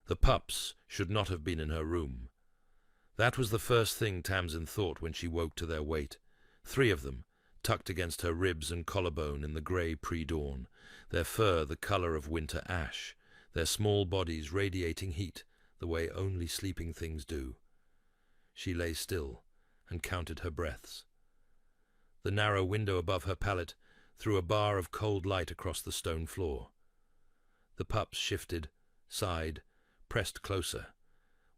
The pups should not have been in her room. That was the first thing Tamsin thought when she woke to their weight. 3 of them, tucked against her ribs and collarbone in the grey pre-dawn, their fur the colour of winter ash, their small bodies radiating heat the way only sleeping things do. She lay still and counted her breaths. The narrow window above her pallet threw a bar of cold light across the stone floor. The pups shifted, sighed, pressed closer.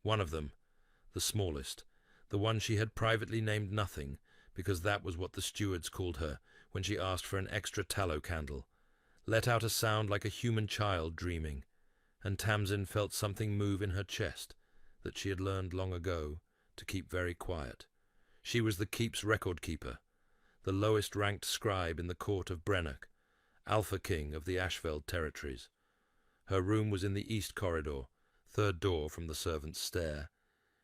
One of them, the smallest, the one she had privately named Nothing, because that was what the stewards called her when she asked for an extra tallow candle, let out a sound like a human child dreaming, and Tamsin felt something move in her chest that she had learned long ago to keep very quiet. She was the keep's record keeper, the lowest-ranked scribe in the court of Brennock, Alpha King of the Ashveld territories. Her room was in the east corridor, 3rd door from the servants' stair,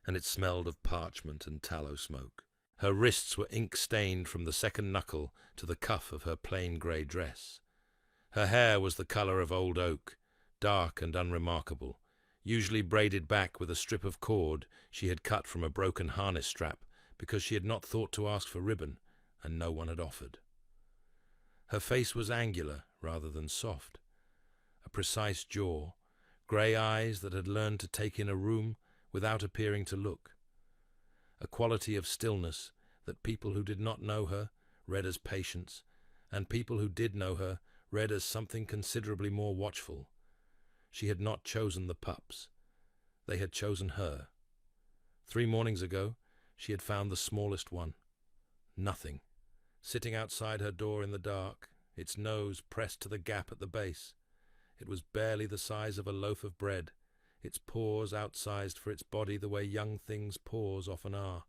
and it smelled of parchment and tallow smoke. Her wrists were ink-stained from the second knuckle to the cuff of her plain grey dress. Her hair was the colour of old oak, dark and unremarkable, usually braided back with a strip of cord she had cut from a broken harness strap because she had not thought to ask for ribbon, and no one had offered. Her face was angular rather than soft, a precise jaw, grey eyes that had learned to take in a room without appearing to look, a quality of stillness that people who did not know her read as patience, and people who did know her read as something considerably more watchful. She had not chosen the pups. They had chosen her. 3 mornings ago, she had found the smallest one, Nothing, sitting outside her door in the dark, its nose pressed to the gap at the base. It was barely the size of a loaf of bread, its paws outsized for its body the way young things' paws often are,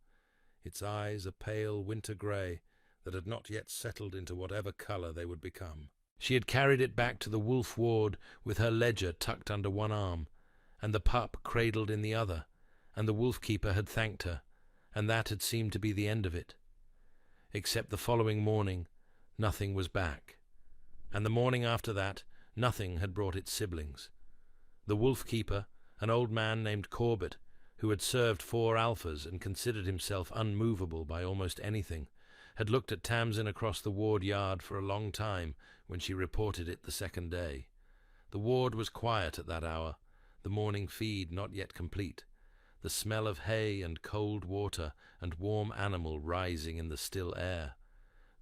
its eyes a pale winter grey that had not yet settled into whatever colour they would become. She had carried it back to the wolf ward with her ledger tucked under one arm, and the pup cradled in the other, and the wolf-keeper had thanked her, and that had seemed to be the end of it. Except the following morning, Nothing was back, and the morning after that, Nothing had brought its siblings. The wolf-keeper, an old man named Corbett, who had served 4 alphas and considered himself unmovable by almost anything, had looked at Tamsin across the ward yard for a long time when she reported it the second day. The ward was quiet at that hour, the morning feed not yet complete, the smell of hay and cold water and warm animal rising in the still air.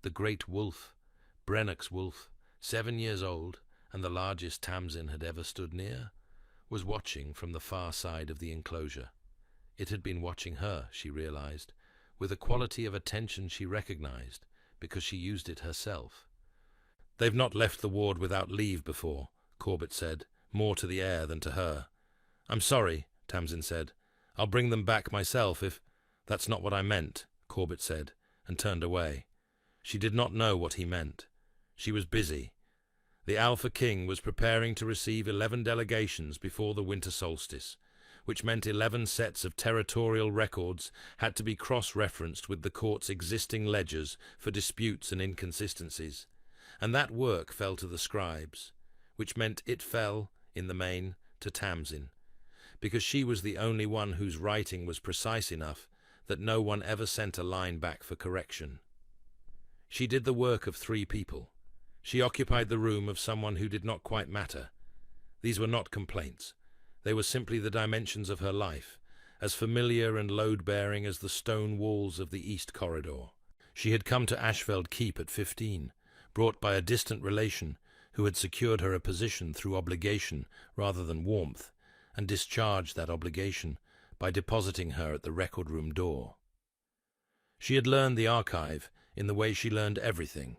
The great wolf, Brennock's wolf, 7 years old, and the largest Tamsin had ever stood near, was watching from the far side of the enclosure. It had been watching her, she realized, with a quality of attention she recognized, because she used it herself. "They've not left the ward without leave before," Corbett said, more to the air than to her. "I'm sorry," Tamsin said. "I'll bring them back myself if—" "That's not what I meant," Corbett said, and turned away. She did not know what he meant. She was busy. The Alpha King was preparing to receive 11 delegations before the winter solstice, which meant 11 sets of territorial records had to be cross-referenced with the court's existing ledgers for disputes and inconsistencies, and that work fell to the scribes, which meant it fell, in the main, to Tamsin, because she was the only one whose writing was precise enough that no one ever sent a line back for correction. She did the work of 3 people. She occupied the room of someone who did not quite matter. These were not complaints. They were simply the dimensions of her life, as familiar and load-bearing as the stone walls of the East Corridor. She had come to Ashveld Keep at 15, brought by a distant relation who had secured her a position through obligation rather than warmth, and discharged that obligation by depositing her at the record room door. She had learned the archive in the way she learned everything,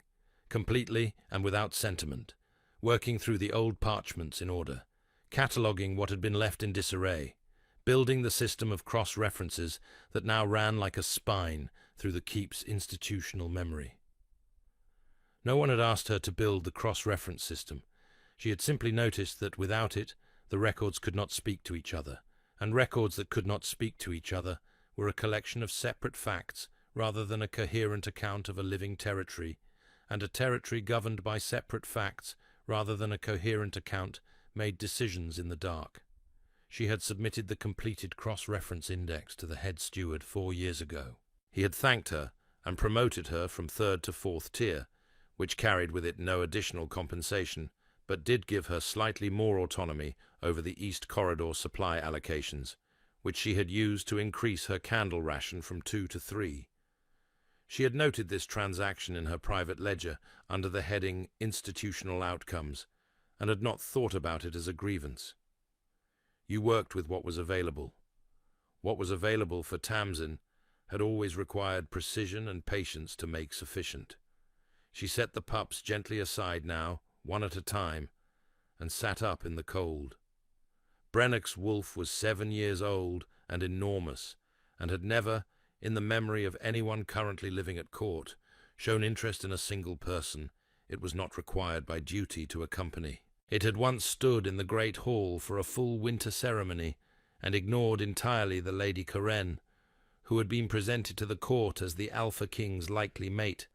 completely and without sentiment, working through the old parchments in order, cataloguing what had been left in disarray, building the system of cross-references that now ran like a spine through the keep's institutional memory. No one had asked her to build the cross-reference system. She had simply noticed that without it, the records could not speak to each other, and records that could not speak to each other were a collection of separate facts rather than a coherent account of a living territory, and a territory governed by separate facts rather than a coherent account made decisions in the dark. She had submitted the completed cross-reference index to the head steward 4 years ago. He had thanked her and promoted her from 3rd to 4th tier, which carried with it no additional compensation, but did give her slightly more autonomy over the East Corridor supply allocations, which she had used to increase her candle ration from 2 to 3. She had noted this transaction in her private ledger under the heading Institutional Outcomes, and had not thought about it as a grievance. You worked with what was available. What was available for Tamsin had always required precision and patience to make sufficient. She set the pups gently aside now, one at a time, and sat up in the cold. Brennock's wolf was 7 years old and enormous, and had never, in the memory of anyone currently living at court, shown interest in a single person it was not required by duty to accompany. It had once stood in the great hall for a full winter ceremony, and ignored entirely the Lady Karen, who had been presented to the court as the Alpha King's likely mate,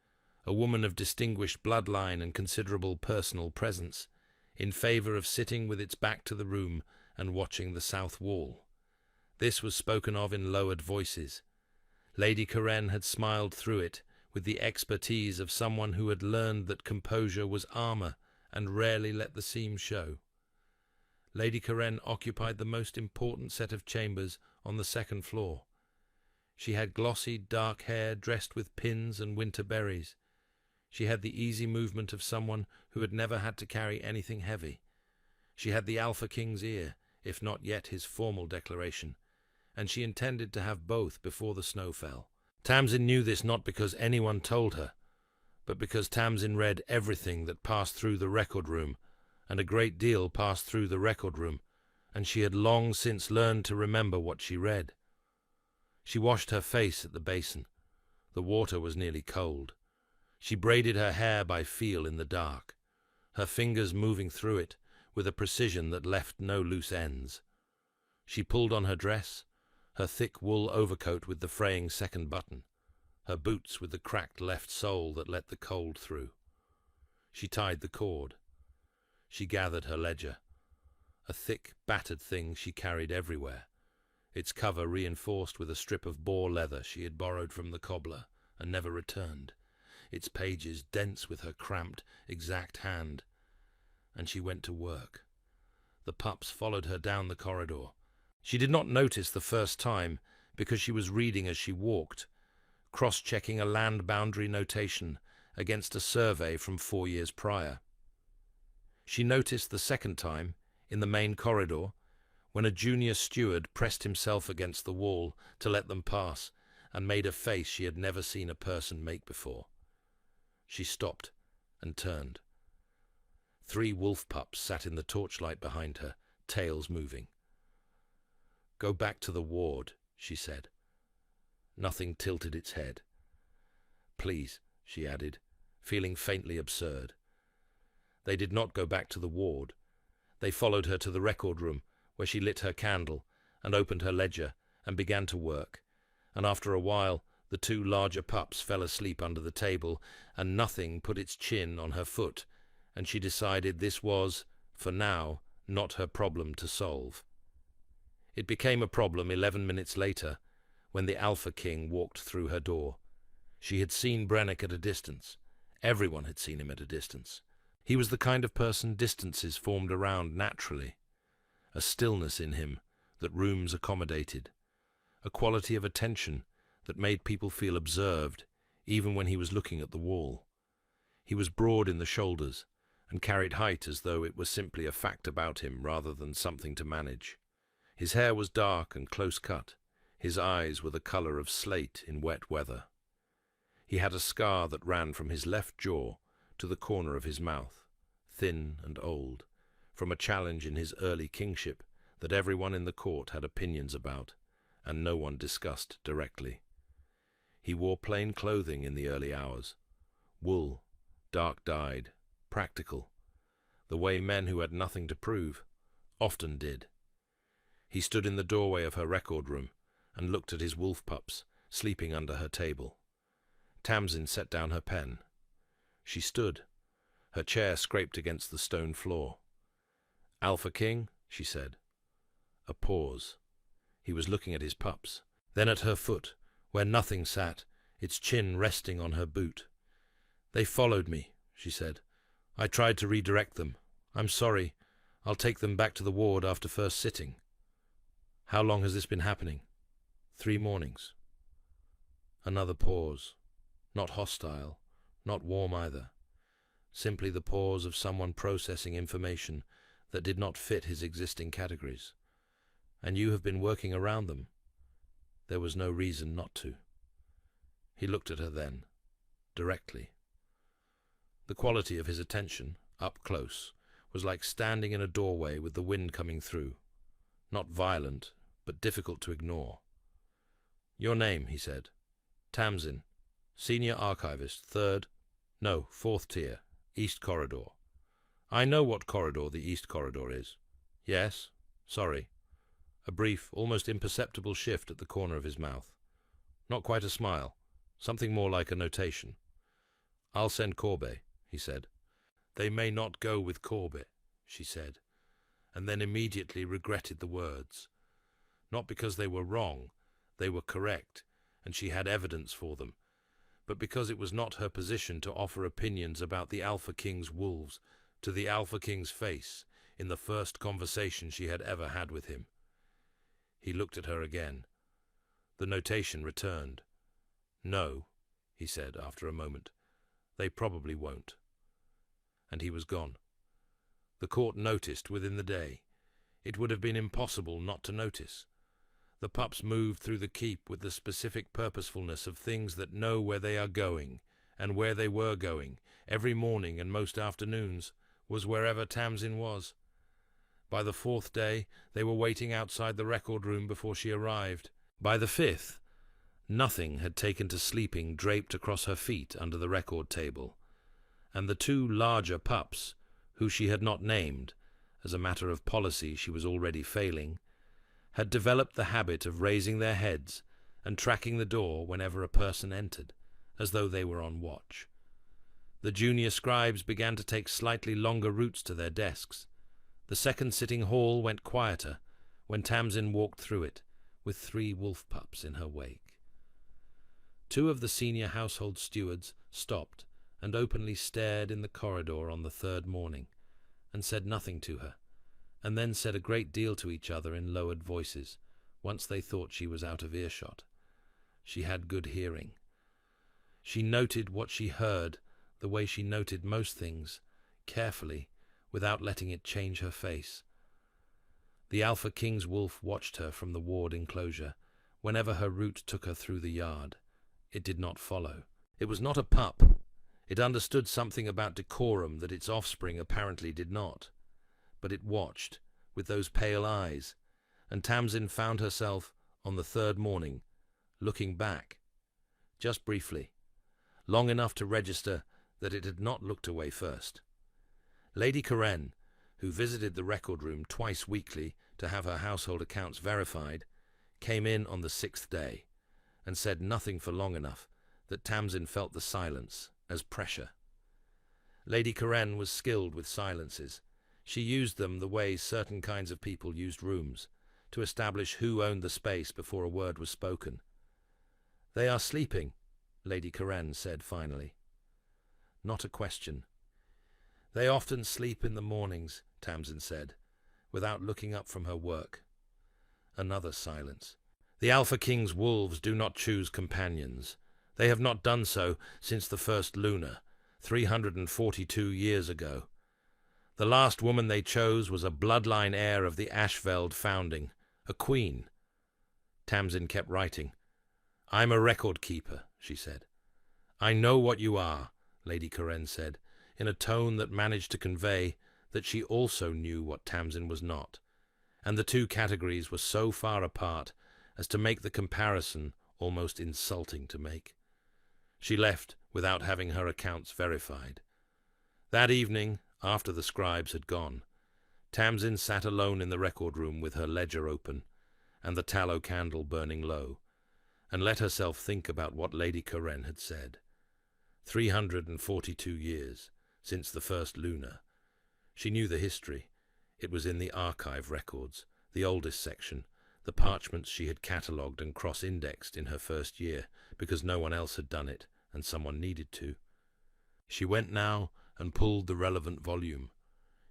a woman of distinguished bloodline and considerable personal presence, in favour of sitting with its back to the room and watching the south wall. This was spoken of in lowered voices. Lady Karen had smiled through it with the expertise of someone who had learned that composure was armour and rarely let the seams show. Lady Karen occupied the most important set of chambers on the 2nd floor. She had glossy, dark hair dressed with pins and winter berries. She had the easy movement of someone who had never had to carry anything heavy. She had the Alpha King's ear, if not yet his formal declaration, and she intended to have both before the snow fell. Tamsin knew this not because anyone told her, but because Tamsin read everything that passed through the record room, and a great deal passed through the record room, and she had long since learned to remember what she read. She washed her face at the basin. The water was nearly cold. She braided her hair by feel in the dark, her fingers moving through it with a precision that left no loose ends. She pulled on her dress, her thick wool overcoat with the fraying 2nd button, her boots with the cracked left sole that let the cold through. She tied the cord. She gathered her ledger, a thick, battered thing she carried everywhere, its cover reinforced with a strip of boar leather she had borrowed from the cobbler and never returned, its pages dense with her cramped, exact hand. And she went to work. The pups followed her down the corridor. She did not notice the first time because she was reading as she walked, cross-checking a land boundary notation against a survey from 4 years prior. She noticed the second time, in the main corridor, when a junior steward pressed himself against the wall to let them pass and made a face she had never seen a person make before. She stopped and turned. 3 wolf pups sat in the torchlight behind her, tails moving. "Go back to the ward," she said. Nothing tilted its head. "Please," she added, feeling faintly absurd. They did not go back to the ward. They followed her to the record room, where she lit her candle and opened her ledger and began to work, and after a while the 2 larger pups fell asleep under the table, and nothing put its chin on her foot, and she decided this was, for now, not her problem to solve. It became a problem 11 minutes later, when the Alpha King walked through her door. She had seen Brennock at a distance. Everyone had seen him at a distance. He was the kind of person distances formed around naturally, a stillness in him that rooms accommodated, a quality of attention that made people feel observed, even when he was looking at the wall. He was broad in the shoulders, and carried height as though it were simply a fact about him rather than something to manage. His hair was dark and close-cut. His eyes were the colour of slate in wet weather. He had a scar that ran from his left jaw to the corner of his mouth, thin and old, from a challenge in his early kingship that everyone in the court had opinions about, and no one discussed directly. He wore plain clothing in the early hours, wool, dark-dyed, practical, the way men who had nothing to prove often did. He stood in the doorway of her record room and looked at his wolf pups sleeping under her table. Tamsin set down her pen. She stood. Her chair scraped against the stone floor. "Alpha King," she said. A pause. He was looking at his pups. Then at her foot, where nothing sat, its chin resting on her boot. "They followed me," she said. "I tried to redirect them. I'm sorry. I'll take them back to the ward after first sitting." "How long has this been happening?" 3 mornings. Another pause. Not hostile, not warm either. Simply the pause of someone processing information that did not fit his existing categories. "And you have been working around them?" There was no reason not to. He looked at her then, directly. The quality of his attention, up close, was like standing in a doorway with the wind coming through. Not violent, but difficult to ignore. "Your name," he said. "Tamsin, Senior Archivist, 4th tier, East Corridor." "I know what corridor the East Corridor is." "Yes, sorry." A brief, almost imperceptible shift at the corner of his mouth. Not quite a smile, something more like a notation. "I'll send Corbet," he said. "They may not go with Corbett," she said, and then immediately regretted the words. Not because they were wrong, they were correct, and she had evidence for them, but because it was not her position to offer opinions about the Alpha King's wolves to the Alpha King's face in the first conversation she had ever had with him. He looked at her again. The notation returned. "No," he said after a moment. "They probably won't." And he was gone. The court noticed within the day. It would have been impossible not to notice. The pups moved through the keep with the specific purposefulness of things that know where they are going, and where they were going, every morning and most afternoons, was wherever Tamsin was. By the 4th day, they were waiting outside the record room before she arrived. By the 5th, nothing had taken to sleeping draped across her feet under the record table, and the 2 larger pups, who she had not named, as a matter of policy she was already failing, had developed the habit of raising their heads and tracking the door whenever a person entered, as though they were on watch. The junior scribes began to take slightly longer routes to their desks. The second sitting hall went quieter when Tamsin walked through it, with 3 wolf pups in her wake. 2 of the senior household stewards stopped and openly stared in the corridor on the 3rd morning, and said nothing to her, and then said a great deal to each other in lowered voices, once they thought she was out of earshot. She had good hearing. She noted what she heard the way she noted most things, carefully, without letting it change her face. The Alpha King's wolf watched her from the ward enclosure, whenever her route took her through the yard. It did not follow. It was not a pup. It understood something about decorum that its offspring apparently did not. But it watched, with those pale eyes, and Tamsin found herself, on the 3rd morning, looking back, just briefly, long enough to register that it had not looked away first. Lady Karen, who visited the record room twice weekly to have her household accounts verified, came in on the 6th day, and said nothing for long enough that Tamsin felt the silence as pressure. Lady Karen was skilled with silences. She used them the way certain kinds of people used rooms, to establish who owned the space before a word was spoken. "They are sleeping," Lady Karen said finally. Not a question. "They often sleep in the mornings," Tamsin said, without looking up from her work. Another silence. "The Alpha King's wolves do not choose companions. They have not done so since the first Luna, 342 years ago. The last woman they chose was a bloodline heir of the Ashveld founding, a queen." Tamsin kept writing. "I'm a record keeper," she said. "I know what you are," Lady Karen said, in a tone that managed to convey that she also knew what Tamsin was not, and the 2 categories were so far apart as to make the comparison almost insulting to make. She left without having her accounts verified. That evening, after the scribes had gone, Tamsin sat alone in the record room with her ledger open and the tallow candle burning low, and let herself think about what Lady Karen had said. 342 years since the first Luna. She knew the history. It was in the archive records, the oldest section, the parchments she had catalogued and cross-indexed in her first year, because no one else had done it, and someone needed to. She went now and pulled the relevant volume.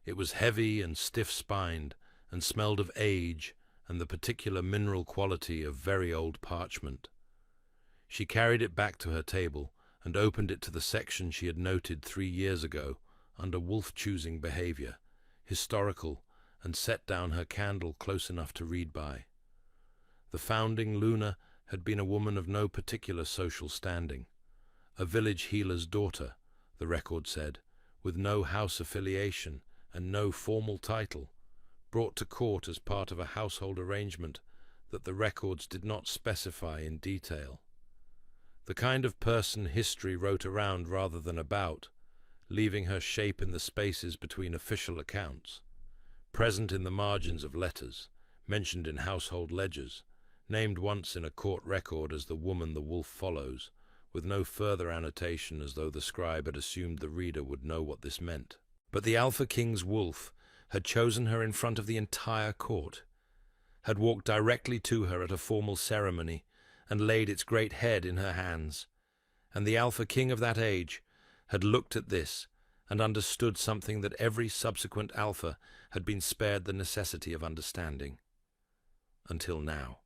It was heavy and stiff-spined, and smelled of age and the particular mineral quality of very old parchment. She carried it back to her table and opened it to the section she had noted 3 years ago under wolf-choosing behavior, historical, and set down her candle close enough to read by. The founding Luna had been a woman of no particular social standing, a village healer's daughter, the record said, with no house affiliation and no formal title, brought to court as part of a household arrangement that the records did not specify in detail. The kind of person history wrote around rather than about, leaving her shape in the spaces between official accounts, present in the margins of letters, mentioned in household ledgers, named once in a court record as the woman the wolf follows, with no further annotation as though the scribe had assumed the reader would know what this meant. But the Alpha King's wolf had chosen her in front of the entire court, had walked directly to her at a formal ceremony, and laid its great head in her hands, and the Alpha King of that age had looked at this and understood something that every subsequent Alpha had been spared the necessity of understanding. Until now.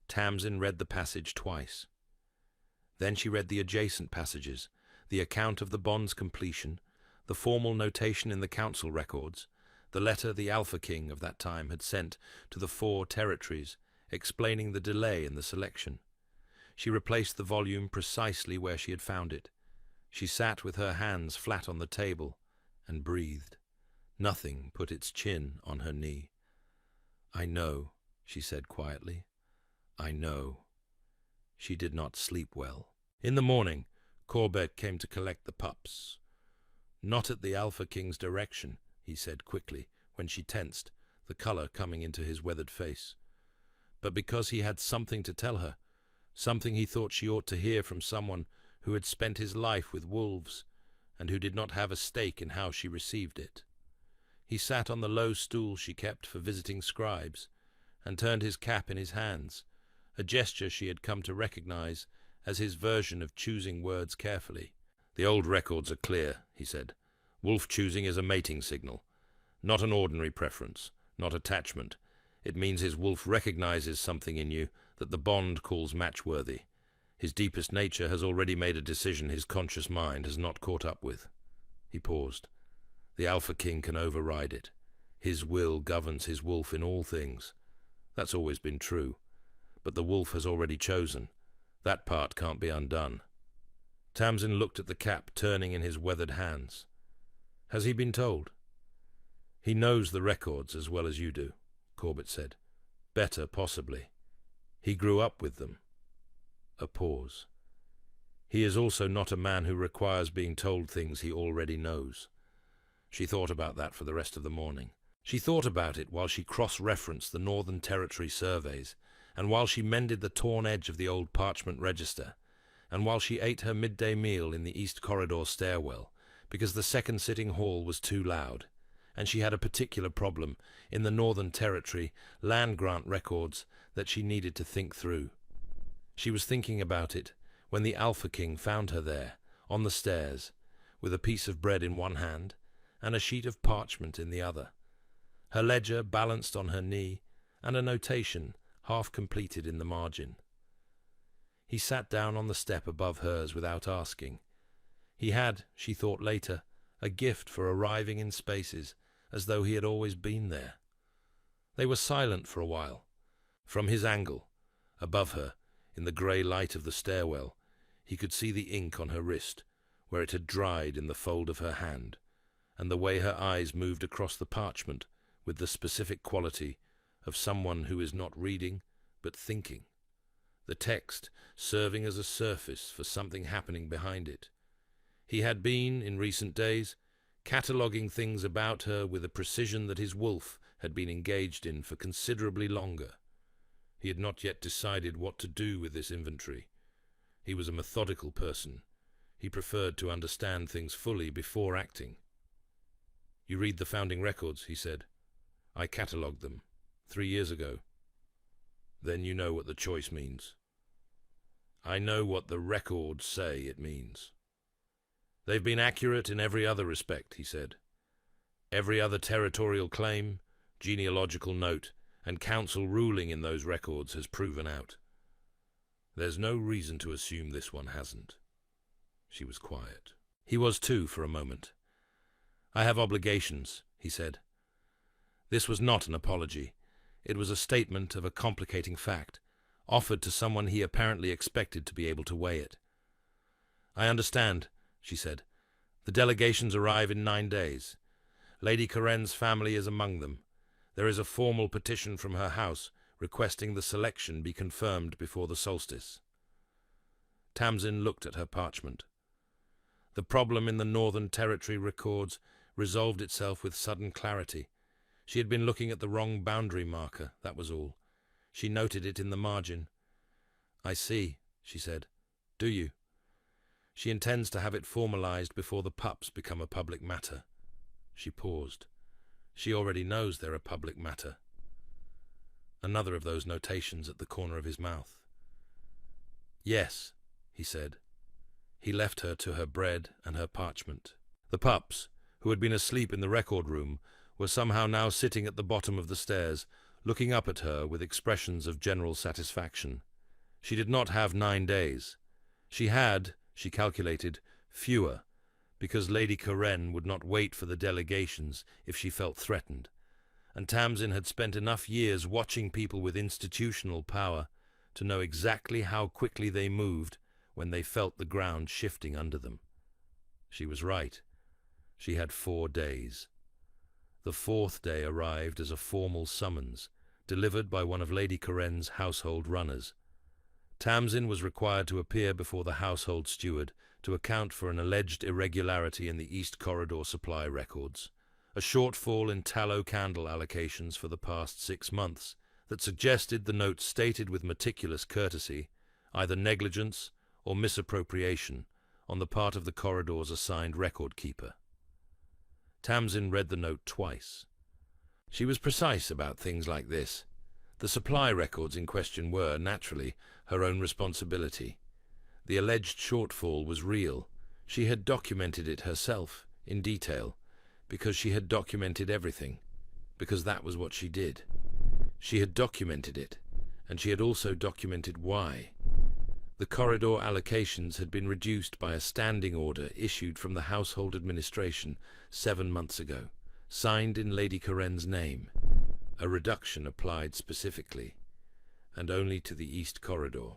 Tamsin read the passage twice. Then she read the adjacent passages, the account of the bond's completion, the formal notation in the council records, the letter the Alpha King of that time had sent to the 4 territories, explaining the delay in the selection. She replaced the volume precisely where she had found it. She sat with her hands flat on the table and breathed. Nothing put its chin on her knee. "I know," she said quietly. "I know." She did not sleep well. In the morning, Corbett came to collect the pups. "Not at the Alpha King's direction," he said quickly, when she tensed, the color coming into his weathered face. But because he had something to tell her, something he thought she ought to hear from someone who had spent his life with wolves, and who did not have a stake in how she received it. He sat on the low stool she kept for visiting scribes, and turned his cap in his hands, a gesture she had come to recognize as his version of choosing words carefully. "The old records are clear," he said. "Wolf-choosing is a mating signal, not an ordinary preference, not attachment. It means his wolf recognizes something in you that the bond calls match-worthy. His deepest nature has already made a decision his conscious mind has not caught up with." He paused. "The Alpha King can override it. His will governs his wolf in all things. That's always been true. But the wolf has already chosen. That part can't be undone." Tamsin looked at the cap turning in his weathered hands. "Has he been told?" "He knows the records as well as you do," Corbett said. "Better, possibly. He grew up with them." A pause. "He is also not a man who requires being told things he already knows." She thought about that for the rest of the morning. She thought about it while she cross-referenced the Northern Territory surveys, and while she mended the torn edge of the old parchment register, and while she ate her midday meal in the East Corridor stairwell, because the second sitting hall was too loud, and she had a particular problem in the Northern Territory land grant records that she needed to think through. She was thinking about it when the Alpha King found her there, on the stairs, with a piece of bread in one hand and a sheet of parchment in the other, her ledger balanced on her knee, and a notation half completed in the margin. He sat down on the step above hers without asking. He had, she thought later, a gift for arriving in spaces as though he had always been there. They were silent for a while. From his angle, above her, in the grey light of the stairwell, he could see the ink on her wrist, where it had dried in the fold of her hand, and the way her eyes moved across the parchment with the specific quality of someone who is not reading but thinking, the text serving as a surface for something happening behind it. He had been, in recent days, cataloguing things about her with a precision that his wolf had been engaged in for considerably longer. He had not yet decided what to do with this inventory. He was a methodical person. He preferred to understand things fully before acting. "You read the founding records," he said. "I catalogued them. 3 years ago. Then you know what the choice means. I know what the records say it means. They've been accurate in every other respect, he said. Every other territorial claim, genealogical note, and council ruling in those records has proven out. There's no reason to assume this one hasn't. She was quiet. He was too, for a moment. I have obligations, he said. This was not an apology. It was a statement of a complicating fact, offered to someone he apparently expected to be able to weigh it. I understand, she said. The delegations arrive in 9 days. Lady Coren's family is among them. There is a formal petition from her house requesting the selection be confirmed before the solstice. Tamsin looked at her parchment. The problem in the Northern Territory records resolved itself with sudden clarity. She had been looking at the wrong boundary marker, that was all. She noted it in the margin. I see, she said. Do you? She intends to have it formalized before the pups become a public matter. She paused. She already knows they're a public matter. Another of those notations at the corner of his mouth. Yes, he said. He left her to her bread and her parchment. The pups, who had been asleep in the record room, were somehow now sitting at the bottom of the stairs, looking up at her with expressions of general satisfaction. She did not have 9 days. She had, she calculated, fewer, because Lady Coren would not wait for the delegations if she felt threatened, and Tamsin had spent enough years watching people with institutional power to know exactly how quickly they moved when they felt the ground shifting under them. She was right. She had 4 days. The 4th day arrived as a formal summons, delivered by one of Lady Coren's household runners. Tamsin was required to appear before the household steward to account for an alleged irregularity in the East Corridor supply records, a shortfall in tallow candle allocations for the past 6 months that suggested the note stated with meticulous courtesy either negligence or misappropriation on the part of the corridor's assigned record keeper. Tamsin read the note twice. She was precise about things like this. The supply records in question were, naturally, her own responsibility. The alleged shortfall was real. She had documented it herself, in detail, because she had documented everything, because that was what she did. She had documented it, and she had also documented why. The corridor allocations had been reduced by a standing order issued from the household administration 7 months ago, signed in Lady Coren's name. A reduction applied specifically, and only to the East Corridor.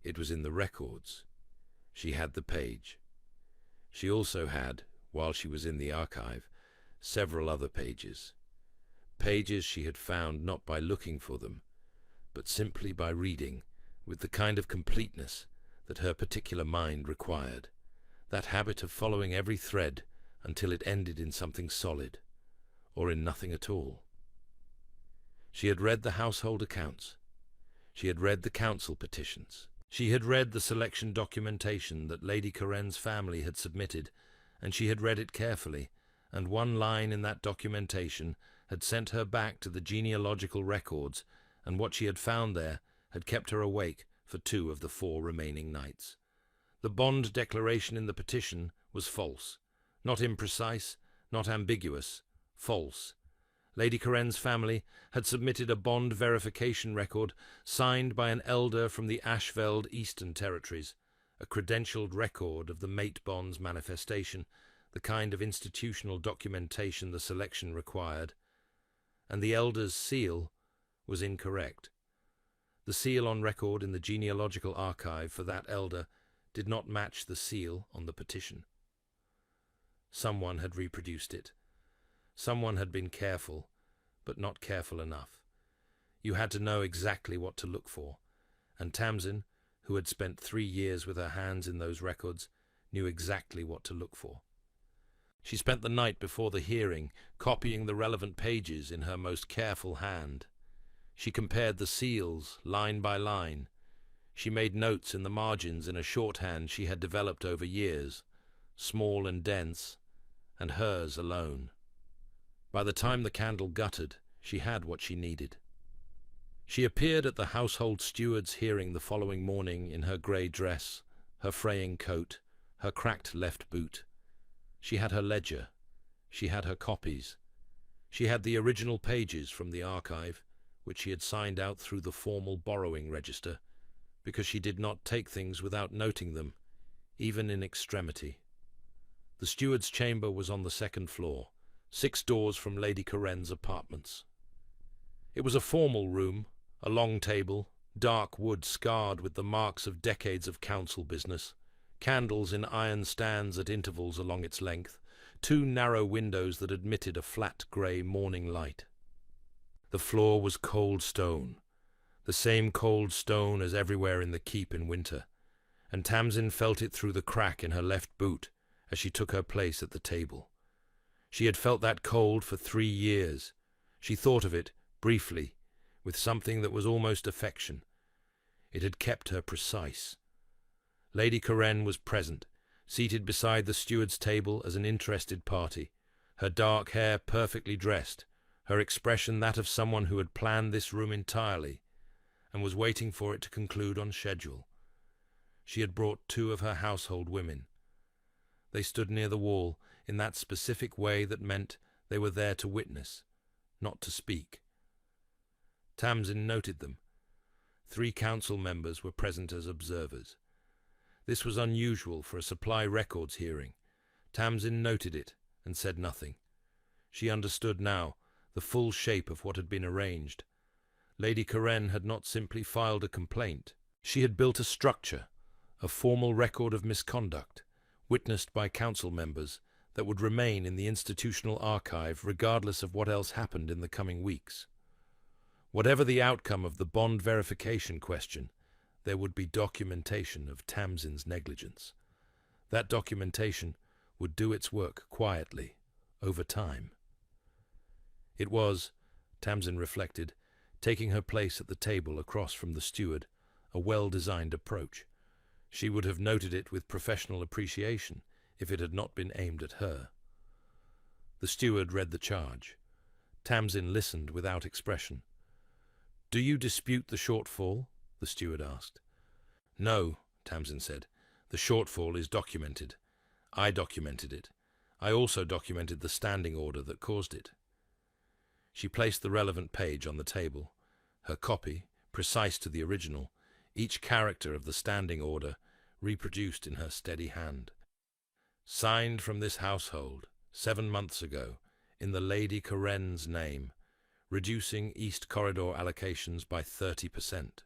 It was in the records. She had the page. She also had, while she was in the archive, several other pages. Pages she had found not by looking for them, but simply by reading, with the kind of completeness that her particular mind required, that habit of following every thread until it ended in something solid, or in nothing at all. She had read the household accounts. She had read the council petitions. She had read the selection documentation that Lady Coren's family had submitted, and she had read it carefully, and one line in that documentation had sent her back to the genealogical records, and what she had found there had kept her awake for 2 of the 4 remaining nights. The bond declaration in the petition was false, not imprecise, not ambiguous, false. Lady Coren's family had submitted a bond verification record signed by an elder from the Ashveld Eastern Territories, a credentialed record of the mate bonds manifestation, the kind of institutional documentation the selection required, and the elder's seal was incorrect. The seal on record in the genealogical archive for that elder did not match the seal on the petition. Someone had reproduced it. Someone had been careful, but not careful enough. You had to know exactly what to look for, and Tamsin, who had spent 3 years with her hands in those records, knew exactly what to look for. She spent the night before the hearing copying the relevant pages in her most careful hand. She compared the seals, line by line. She made notes in the margins in a shorthand she had developed over years, small and dense, and hers alone. By the time the candle guttered, She had what she needed. She appeared at the household steward's hearing the following morning in her grey dress, her fraying coat, her cracked left boot. She had her ledger. She had her copies. She had the original pages from the archive, which she had signed out through the formal borrowing register, because she did not take things without noting them, even in extremity. The steward's chamber was on the second floor, 6 doors from Lady Coren's apartments. It was a formal room, a long table, dark wood scarred with the marks of decades of council business, candles in iron stands at intervals along its length, 2 narrow windows that admitted a flat grey morning light. The floor was cold stone, the same cold stone as everywhere in the keep in winter, and Tamsin felt it through the crack in her left boot as she took her place at the table. She had felt that cold for 3 years. She thought of it, briefly, with something that was almost affection. It had kept her precise. Lady Coren was present, seated beside the steward's table as an interested party, her dark hair perfectly dressed, her expression that of someone who had planned this room entirely and was waiting for it to conclude on schedule. She had brought 2 of her household women. They stood near the wall in that specific way that meant they were there to witness, not to speak. Tamsin noted them. 3 council members were present as observers. This was unusual for a supply records hearing. Tamsin noted it and said nothing. She understood now the full shape of what had been arranged. Lady Coren had not simply filed a complaint. She had built a structure, a formal record of misconduct, witnessed by council members, that would remain in the institutional archive regardless of what else happened in the coming weeks. Whatever the outcome of the bond verification question, there would be documentation of Tamsin's negligence. That documentation would do its work quietly, over time. It was, Tamsin reflected, taking her place at the table across from the steward, a well-designed approach. She would have noted it with professional appreciation if it had not been aimed at her. The steward read the charge. Tamsin listened without expression. "Do you dispute the shortfall?" the steward asked. "No," Tamsin said. "The shortfall is documented. I documented it. I also documented the standing order that caused it." She placed the relevant page on the table. Her copy, precise to the original, each character of the standing order reproduced in her steady hand. "Signed from this household, 7 months ago, in the Lady Coren's name, reducing East Corridor allocations by 30%.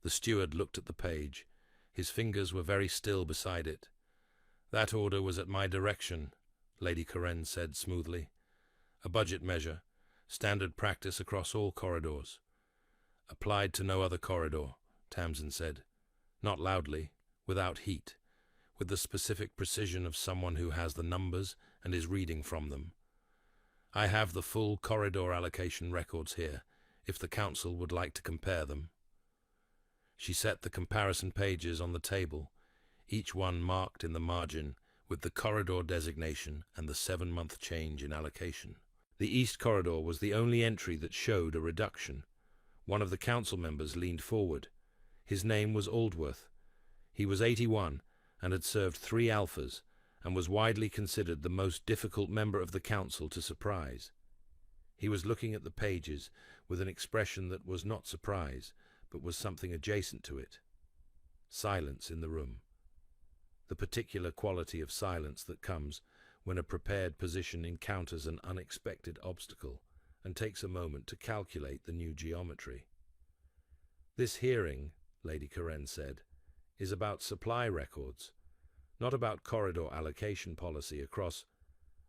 The steward looked at the page. His fingers were very still beside it. "That order was at my direction," Lady Coren said smoothly. "A budget measure, standard practice across all corridors." "Applied to no other corridor," Tamsin said. Not loudly, without heat, with the specific precision of someone who has the numbers and is reading from them. "I have the full corridor allocation records here, if the council would like to compare them." She set the comparison pages on the table, each one marked in the margin with the corridor designation and the 7-month change in allocation. The East Corridor was the only entry that showed a reduction. One of the council members leaned forward. His name was Aldworth. He was 81 and had served 3 alphas, and was widely considered the most difficult member of the council to surprise. He was looking at the pages with an expression that was not surprise, but was something adjacent to it. Silence in the room. The particular quality of silence that comes when a prepared position encounters an unexpected obstacle and takes a moment to calculate the new geometry. "This hearing," Lady Coren said, "is about supply records, not about corridor allocation policy across—"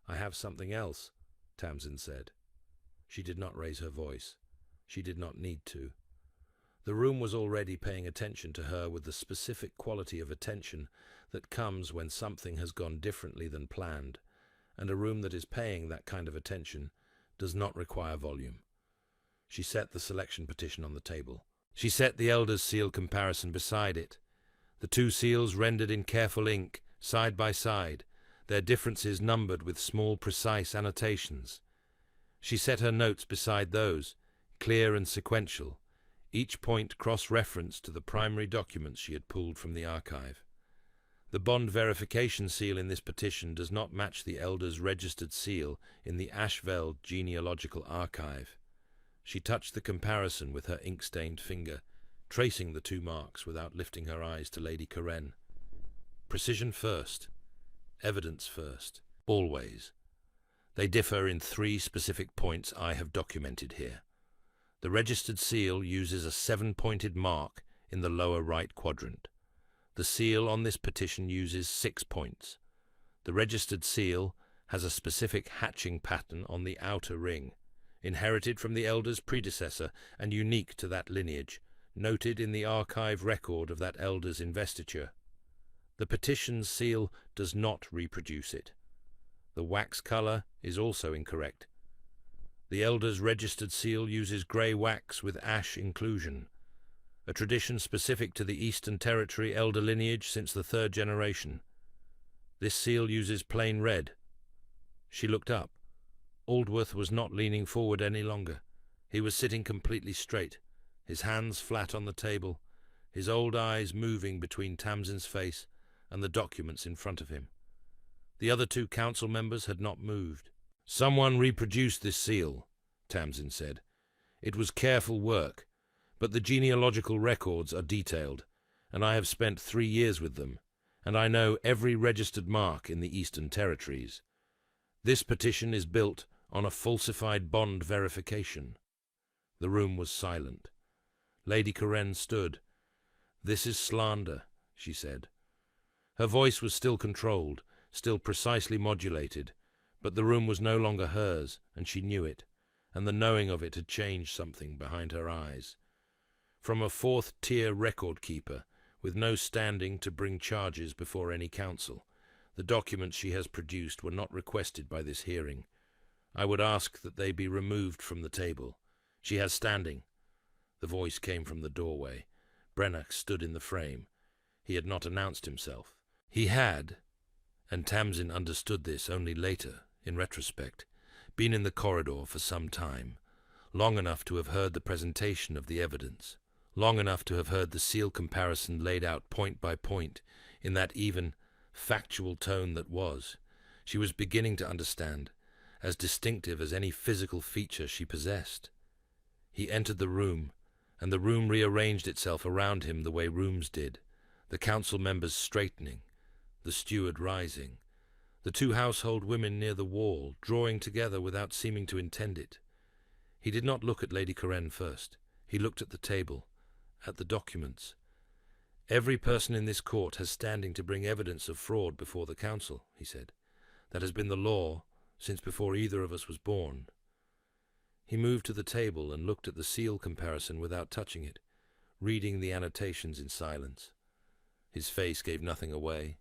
"I have something else," Tamsin said. She did not raise her voice. She did not need to. The room was already paying attention to her with the specific quality of attention that comes when something has gone differently than planned, and a room that is paying that kind of attention does not require volume. She set the selection petition on the table. She set the Elder's seal comparison beside it. The 2 seals rendered in careful ink, side by side, their differences numbered with small precise annotations. She set her notes beside those, clear and sequential, each point cross-referenced to the primary documents she had pulled from the archive. The bond verification seal in this petition does not match the elder's registered seal in the Ashveld genealogical archive. She touched the comparison with her ink-stained finger, tracing the two marks without lifting her eyes to Lady Karen. Precision first, evidence first, always. They differ in 3 specific points I have documented here. The registered seal uses a 7-pointed mark in the lower right quadrant. The seal on this petition uses 6 points. The registered seal has a specific hatching pattern on the outer ring, inherited from the elder's predecessor and unique to that lineage, noted in the archive record of that elder's investiture. The petition's seal does not reproduce it. The wax color is also incorrect. The elder's registered seal uses grey wax with ash inclusion, a tradition specific to the Eastern Territory elder lineage since the 3rd generation. This seal uses plain red. She looked up. Aldworth was not leaning forward any longer. He was sitting completely straight, his hands flat on the table, his old eyes moving between Tamsin's face and the documents in front of him. The other 2 council members had not moved. "Someone reproduced this seal," Tamsin said. "It was careful work, but the genealogical records are detailed, and I have spent 3 years with them, and I know every registered mark in the Eastern Territories. This petition is built on a falsified bond verification." The room was silent. Lady Karen stood. "This is slander," she said. Her voice was still controlled, still precisely modulated, but the room was no longer hers, and she knew it, and the knowing of it had changed something behind her eyes. From a 4th-tier record-keeper, with no standing to bring charges before any council, the documents she has produced were not requested by this hearing. I would ask that they be removed from the table. She has standing. The voice came from the doorway. Brennock stood in the frame. He had not announced himself. He had, and Tamsin understood this only later, in retrospect, been in the corridor for some time, long enough to have heard the presentation of the evidence, long enough to have heard the seal comparison laid out point by point in that even, factual tone that was. She was beginning to understand, as distinctive as any physical feature she possessed. He entered the room, and the room rearranged itself around him the way rooms did, the council members straightening, the steward rising, the 2 household women near the wall drawing together without seeming to intend it. He did not look at Lady Karen first. He looked at the table, at the documents. "Every person in this court has standing to bring evidence of fraud before the council," he said. "That has been the law since before either of us was born." He moved to the table and looked at the seal comparison without touching it, reading the annotations in silence. His face gave nothing away.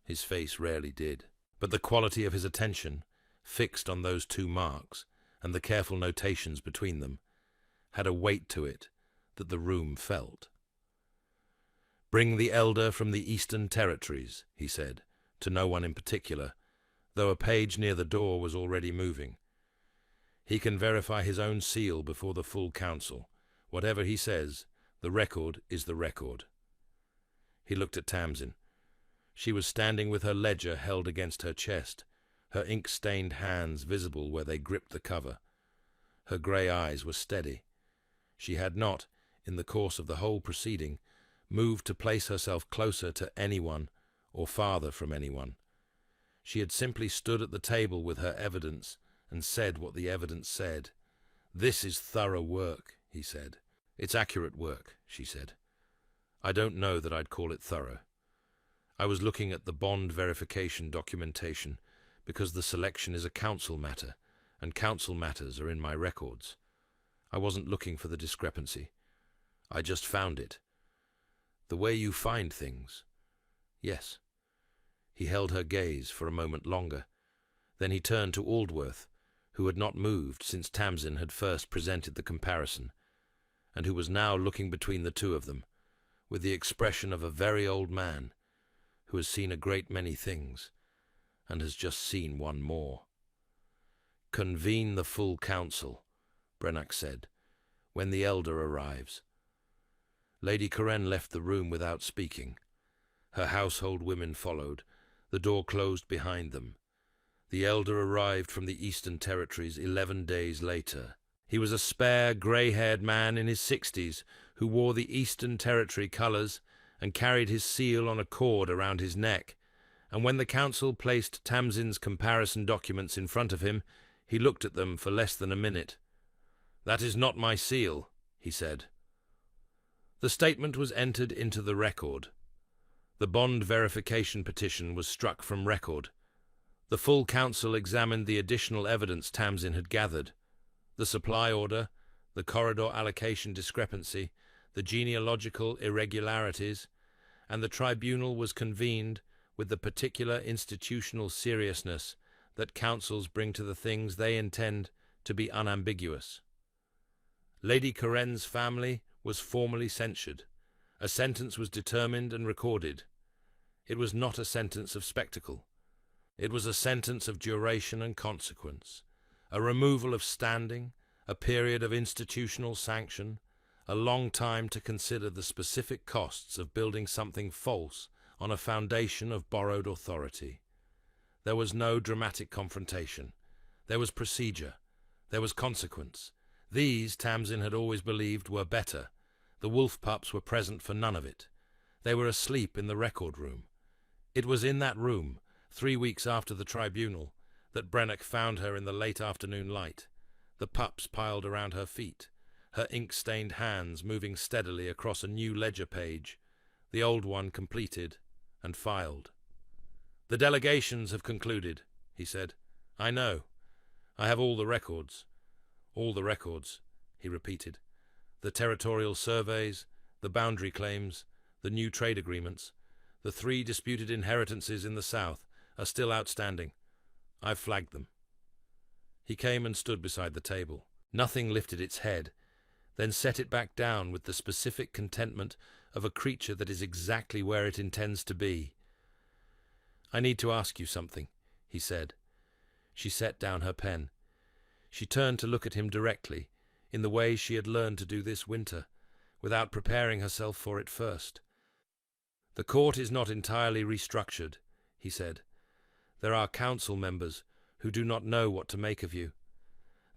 His face rarely did. But the quality of his attention, fixed on those 2 marks, and the careful notations between them, had a weight to it that the room felt. "Bring the elder from the Eastern Territories," he said, to no one in particular, though a page near the door was already moving. "He can verify his own seal before the full council. Whatever he says, the record is the record." He looked at Tamsin. She was standing with her ledger held against her chest, her ink-stained hands visible where they gripped the cover. Her grey eyes were steady. She had not, in the course of the whole proceeding, moved to place herself closer to anyone or farther from anyone. She had simply stood at the table with her evidence and said what the evidence said. "This is thorough work," he said. "It's accurate work," she said. "I don't know that I'd call it thorough. I was looking at the bond verification documentation because the selection is a council matter, and council matters are in my records. I wasn't looking for the discrepancy. I just found it. The way you find things." "Yes." He held her gaze for a moment longer. Then he turned to Aldworth, who had not moved since Tamsin had first presented the comparison, and who was now looking between the 2 of them, with the expression of a very old man who has seen a great many things, and has just seen one more. "Convene the full council," Brennock said, "when the elder arrives." Lady Corinne left the room without speaking. Her household women followed. The door closed behind them. The elder arrived from the Eastern Territories 11 days later. He was a spare, grey-haired man in his 60s who wore the Eastern Territory colours and carried his seal on a cord around his neck, and when the council placed Tamsin's comparison documents in front of him, he looked at them for less than a minute. "That is not my seal," he said. The statement was entered into the record. The bond verification petition was struck from record. The full council examined the additional evidence Tamsin had gathered: the supply order, the corridor allocation discrepancy, the genealogical irregularities, and the tribunal was convened with the particular institutional seriousness that councils bring to the things they intend to be unambiguous. Lady Corinne's family was formally censured. A sentence was determined and recorded. It was not a sentence of spectacle. It was a sentence of duration and consequence, a removal of standing, a period of institutional sanction, a long time to consider the specific costs of building something false on a foundation of borrowed authority. There was no dramatic confrontation. There was procedure. There was consequence. These, Tamsin had always believed, were better. The wolf pups were present for none of it. They were asleep in the record room. It was in that room, 3 weeks after the tribunal, that Brennock found her in the late afternoon light, the pups piled around her feet, her ink-stained hands moving steadily across a new ledger page, the old one completed and filed. "The delegations have concluded," he said. "I know. I have all the records." "All the records," he repeated. "The territorial surveys, the boundary claims, the new trade agreements, the 3 disputed inheritances in the south are still outstanding. I've flagged them." He came and stood beside the table. Nothing lifted its head, then set it back down with the specific contentment of a creature that is exactly where it intends to be. "I need to ask you something," he said. She set down her pen. She turned to look at him directly, in the way she had learned to do this winter, without preparing herself for it first. "The court is not entirely restructured," he said. "There are council members who do not know what to make of you.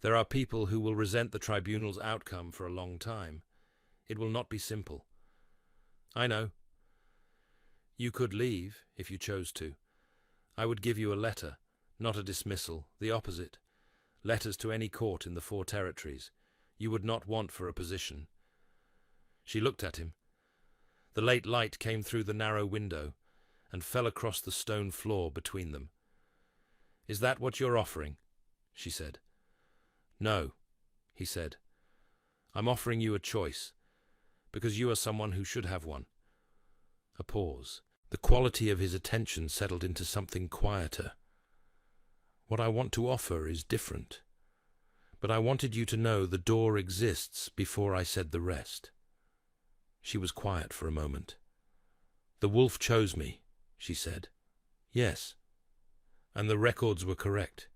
There are people who will resent the tribunal's outcome for a long time. It will not be simple." "I know. You could leave, if you chose to. I would give you a letter, not a dismissal, the opposite. Letters to any court in the 4 territories. You would not want for a position." She looked at him. The late light came through the narrow window and fell across the stone floor between them. "Is that what you're offering?" she said. "No," he said. "I'm offering you a choice, because you are someone who should have one." A pause. The quality of his attention settled into something quieter. "What I want to offer is different. But I wanted you to know the door exists before I said the rest." She was quiet for a moment. "The wolf chose me," she said. "Yes. And the records were correct.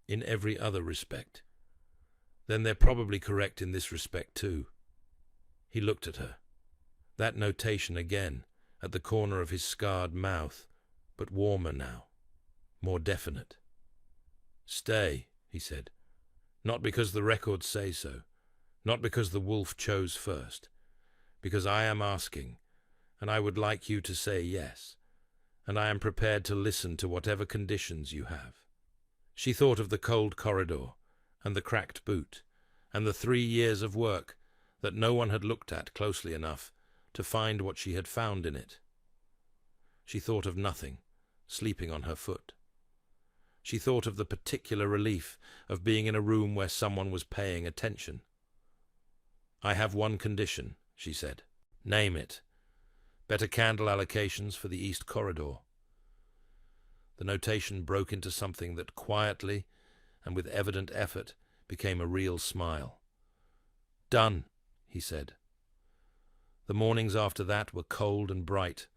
In every other respect. Then they're probably correct in this respect too." He looked at her. That notation again, at the corner of his scarred mouth, but warmer now, more definite. "Stay," he said. "Not because the records say so, not because the wolf chose first, because I am asking, and I would like you to say yes, and I am prepared to listen to whatever conditions you have." She thought of the cold corridor, and the cracked boot, and the 3 years of work that no one had looked at closely enough to find what she had found in it. She thought of nothing, sleeping on her foot. She thought of the particular relief of being in a room where someone was paying attention. "I have one condition," she said. "Name it." "Better candle allocations for the East Corridor." The notation broke into something that quietly, and with evident effort, became a real smile. "Done," he said. The mornings after that were cold and bright,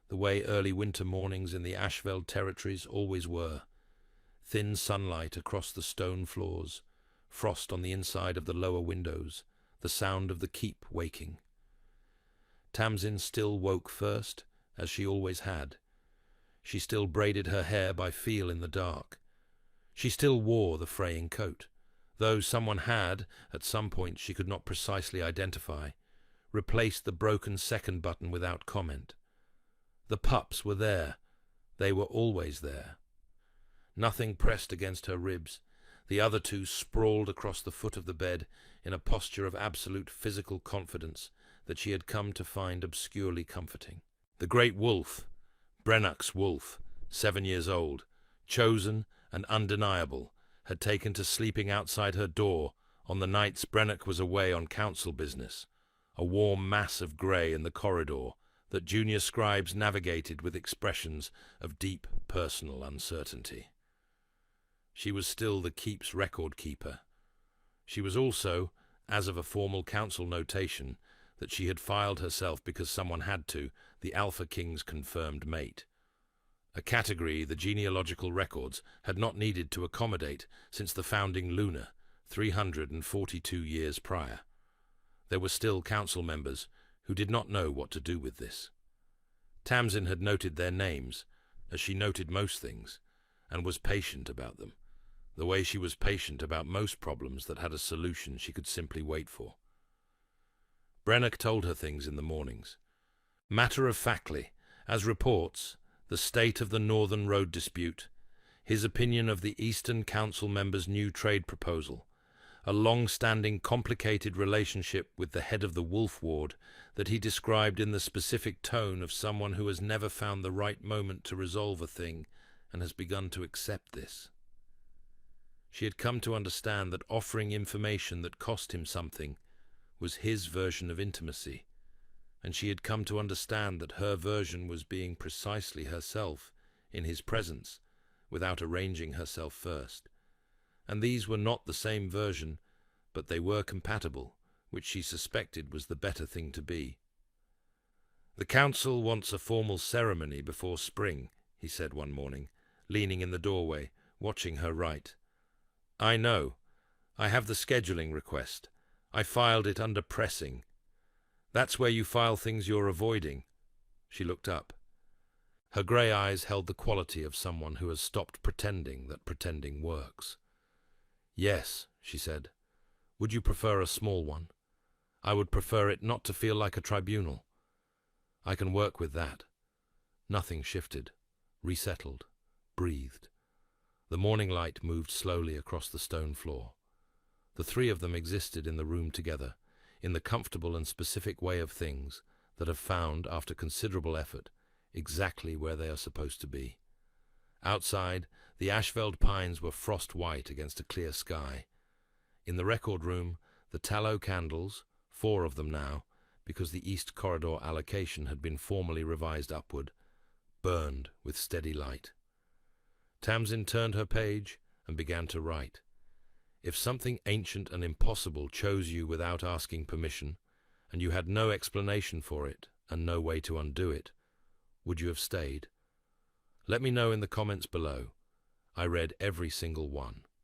the way early winter mornings in the Ashveld territories always were. thin sunlight across the stone floors, frost on the inside of the lower windows, the sound of the keep waking. Tamsin still woke first, as she always had. She still braided her hair by feel in the dark. She still wore the fraying coat, though someone had, at some point she could not precisely identify, replaced the broken second button without comment. The pups were there. They were always there. Nothing pressed against her ribs. The other two sprawled across the foot of the bed in a posture of absolute physical confidence that she had come to find obscurely comforting. The great wolf, Brennach's wolf, 7 years old, chosen and undeniable, had taken to sleeping outside her door on the nights Brennach was away on council business, a warm mass of grey in the corridor that junior scribes navigated with expressions of deep personal uncertainty. She was still the keep's record keeper. She was also, as of a formal council notation, that she had filed herself because someone had to, the Alpha King's confirmed mate. A category the genealogical records had not needed to accommodate since the founding Luna, 342 years prior. There were still council members who did not know what to do with this. Tamsin had noted their names, as she noted most things, and was patient about them, the way she was patient about most problems that had a solution she could simply wait for. Brennach told her things in the mornings. Matter-of-factly, as reports, the state of the Northern Road dispute, his opinion of the Eastern Council members' new trade proposal, a long-standing complicated relationship with the head of the Wolf Ward that he described in the specific tone of someone who has never found the right moment to resolve a thing and has begun to accept this. She had come to understand that offering information that cost him something was his version of intimacy, and she had come to understand that her version was being precisely herself in his presence without arranging herself first. And these were not the same version, but they were compatible, which she suspected was the better thing to be. "The council wants a formal ceremony before spring," he said one morning, leaning in the doorway, watching her write. "I know. I have the scheduling request. I filed it under pressing. That's where you file things you're avoiding." She looked up. Her grey eyes held the quality of someone who has stopped pretending that pretending works. "Yes," she said. "Would you prefer a small one? I would prefer it not to feel like a tribunal. I can work with that." Nothing shifted, resettled, breathed. The morning light moved slowly across the stone floor. The three of them existed in the room together, in the comfortable and specific way of things that have found, after considerable effort, exactly where they are supposed to be. Outside, the Ashveld pines were frost-white against a clear sky. In the record room, the tallow candles, 4 of them now, because the East Corridor allocation had been formally revised upward, burned with steady light. Tamsin turned her page and began to write. If something ancient and impossible chose you without asking permission, and you had no explanation for it and no way to undo it, would you have stayed? Let me know in the comments below. I read every single one.